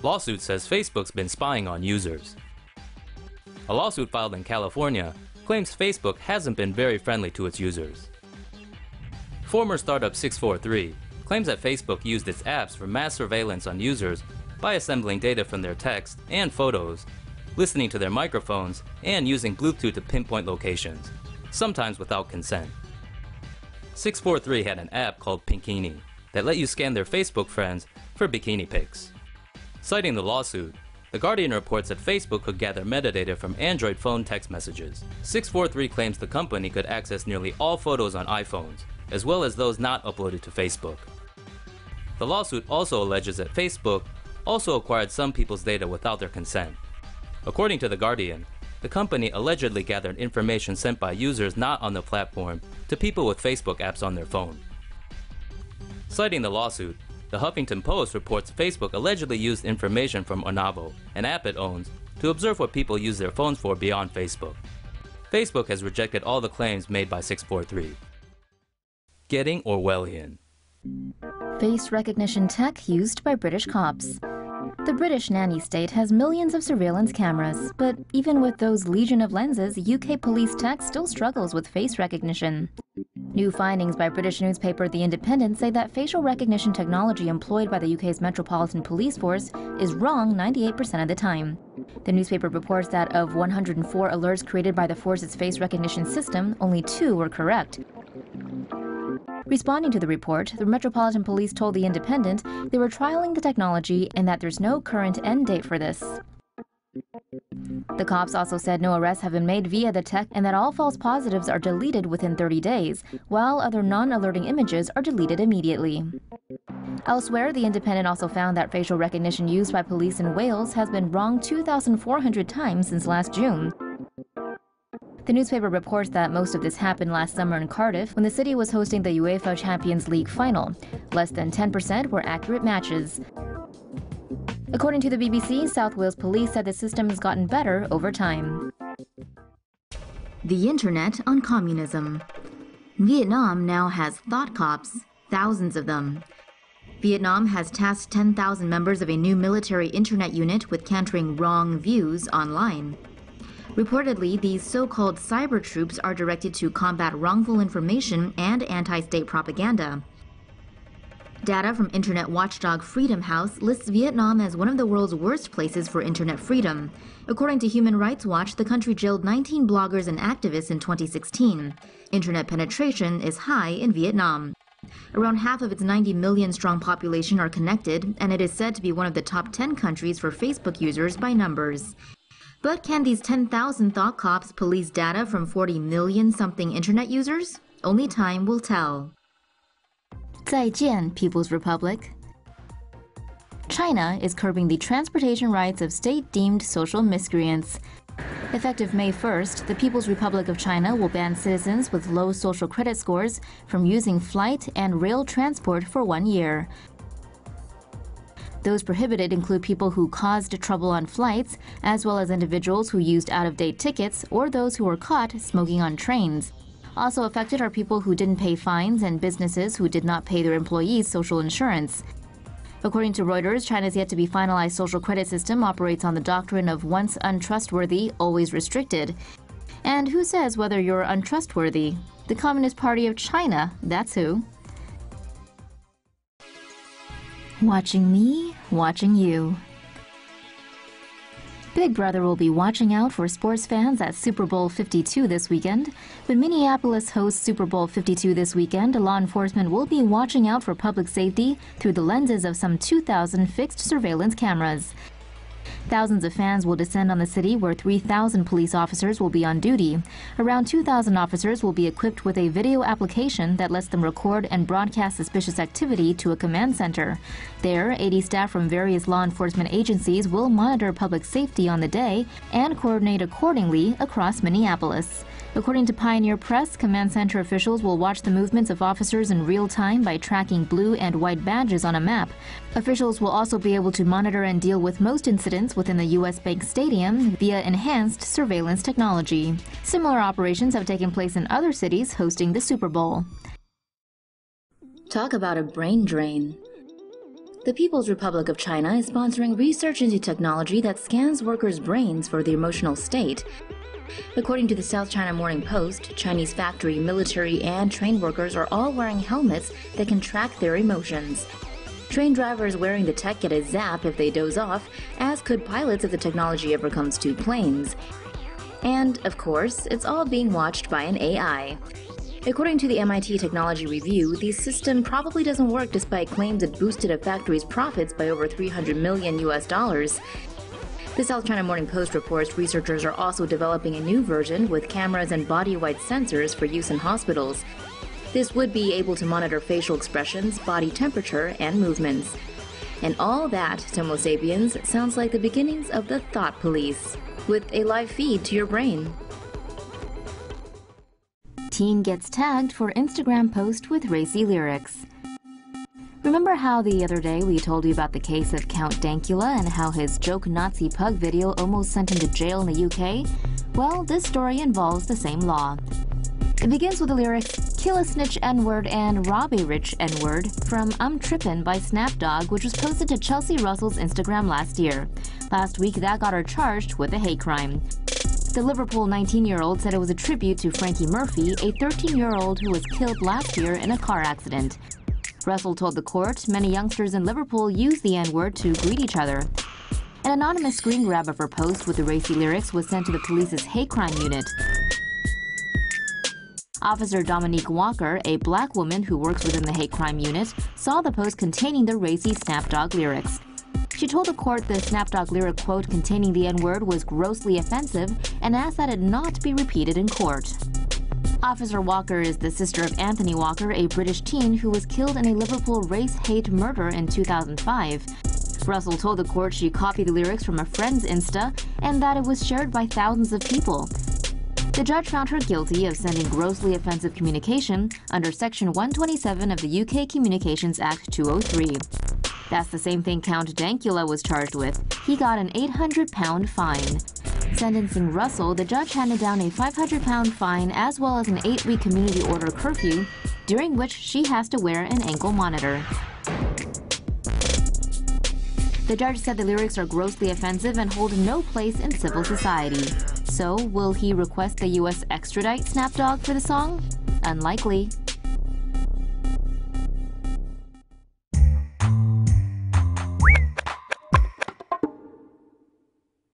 Lawsuit says Facebook's been spying on users. A lawsuit filed in California claims Facebook hasn't been very friendly to its users. Former startup 643 claims that Facebook used its apps for mass surveillance on users by assembling data from their text and photos, listening to their microphones, and using Bluetooth to pinpoint locations, sometimes without consent. 643 had an app called Pinkini that let you scan their Facebook friends for bikini pics. Citing the lawsuit, The Guardian reports that Facebook could gather metadata from Android phone text messages. 643 claims the company could access nearly all photos on iPhones, as well as those not uploaded to Facebook. The lawsuit also alleges that Facebook also acquired some people's data without their consent. According to The Guardian, the company allegedly gathered information sent by users not on the platform to people with Facebook apps on their phone. Citing the lawsuit, the Huffington Post reports Facebook allegedly used information from Onavo, an app it owns, to observe what people use their phones for beyond Facebook. Facebook has rejected all the claims made by 643. Getting Orwellian. Face recognition tech used by British cops. The British nanny state has millions of surveillance cameras, but even with those legion of lenses, UK police tech still struggles with face recognition. New findings by British newspaper The Independent say that facial recognition technology employed by the UK's Metropolitan Police Force is wrong 98% of the time. The newspaper reports that of 104 alerts created by the force's face recognition system, only 2 were correct. Responding to the report, the Metropolitan Police told The Independent they were trialing the technology and that there's no current end date for this. The cops also said no arrests have been made via the tech and that all false positives are deleted within 30 days, while other non-alerting images are deleted immediately. Elsewhere, The Independent also found that facial recognition used by police in Wales has been wrong 2,400 times since last June. The newspaper reports that most of this happened last summer in Cardiff when the city was hosting the UEFA Champions League final. Less than 10% were accurate matches. According to the BBC, South Wales Police said the system has gotten better over time. The Internet on Communism. Vietnam now has thought cops, thousands of them. Vietnam has tasked 10,000 members of a new military internet unit with countering wrong views online. Reportedly, these so-called cyber troops are directed to combat wrongful information and anti-state propaganda. Data from internet watchdog Freedom House lists Vietnam as one of the world's worst places for internet freedom. According to Human Rights Watch, the country jailed 19 bloggers and activists in 2016. Internet penetration is high in Vietnam. Around half of its 90 million-strong population are connected, and it is said to be one of the top 10 countries for Facebook users by numbers. But can these 10,000 thought cops police data from 40 million-something internet users? Only time will tell. 再见, People's Republic. China is curbing the transportation rights of state-deemed social miscreants. Effective May 1st, the People's Republic of China will ban citizens with low social credit scores from using flight and rail transport for 1 year. Those prohibited include people who caused trouble on flights, as well as individuals who used out-of-date tickets or those who were caught smoking on trains. Also affected are people who didn't pay fines and businesses who did not pay their employees social insurance. According to Reuters, China's yet-to-be-finalized social credit system operates on the doctrine of once untrustworthy, always restricted. And who says whether you're untrustworthy? The Communist Party of China, that's who. Watching me, watching you. Big Brother will be watching out for sports fans at Super Bowl 52 this weekend. When Minneapolis hosts Super Bowl 52 this weekend, law enforcement will be watching out for public safety through the lenses of some 2,000 fixed surveillance cameras. Thousands of fans will descend on the city where 3,000 police officers will be on duty. Around 2,000 officers will be equipped with a video application that lets them record and broadcast suspicious activity to a command center. There, 80 staff from various law enforcement agencies will monitor public safety on the day and coordinate accordingly across Minneapolis. According to Pioneer Press, command center officials will watch the movements of officers in real time by tracking blue and white badges on a map. Officials will also be able to monitor and deal with most incidents within the U.S. Bank Stadium via enhanced surveillance technology. Similar operations have taken place in other cities hosting the Super Bowl. Talk about a brain drain. The People's Republic of China is sponsoring research into technology that scans workers' brains for the emotional state. According to the South China Morning Post, Chinese factory, military, and train workers are all wearing helmets that can track their emotions. Train drivers wearing the tech get a zap if they doze off, as could pilots if the technology ever comes to planes. And, of course, it's all being watched by an AI. According to the MIT Technology Review, the system probably doesn't work despite claims it boosted a factory's profits by over $300 million. The South China Morning Post reports researchers are also developing a new version with cameras and body-wide sensors for use in hospitals. This would be able to monitor facial expressions, body temperature, and movements. And all that, Tomo Sapiens, sounds like the beginnings of the thought police, with a live feed to your brain. Teen gets tagged for Instagram post with racy lyrics. Remember how the other day we told you about the case of Count Dankula and how his joke Nazi pug video almost sent him to jail in the UK? Well, this story involves the same law. It begins with the lyrics, "Kill a snitch N-word and rob a rich N-word" from "I'm Trippin'" by Snapdog, which was posted to Chelsea Russell's Instagram last year. Last week, that got her charged with a hate crime. The Liverpool 19-year-old said it was a tribute to Frankie Murphy, a 13-year-old who was killed last year in a car accident. Russell told the court many youngsters in Liverpool use the N-word to greet each other. An anonymous screen grab of her post with the racy lyrics was sent to the police's hate crime unit. Officer Dominique Walker, a black woman who works within the hate crime unit, saw the post containing the racy Snapdog lyrics. She told the court the Snapdog lyric quote containing the N-word was grossly offensive and asked that it not be repeated in court. Officer Walker is the sister of Anthony Walker, a British teen who was killed in a Liverpool race-hate murder in 2005. Russell told the court she copied the lyrics from a friend's Insta and that it was shared by thousands of people. The judge found her guilty of sending grossly offensive communication under Section 127 of the UK Communications Act 203. That's the same thing Count Dankula was charged with. He got an £800 fine. Sentencing Russell, the judge handed down a £500 fine as well as an 8-week community order curfew, during which she has to wear an ankle monitor. The judge said the lyrics are grossly offensive and hold no place in civil society. So, will he request the U.S. extradite Snapdog for the song? Unlikely.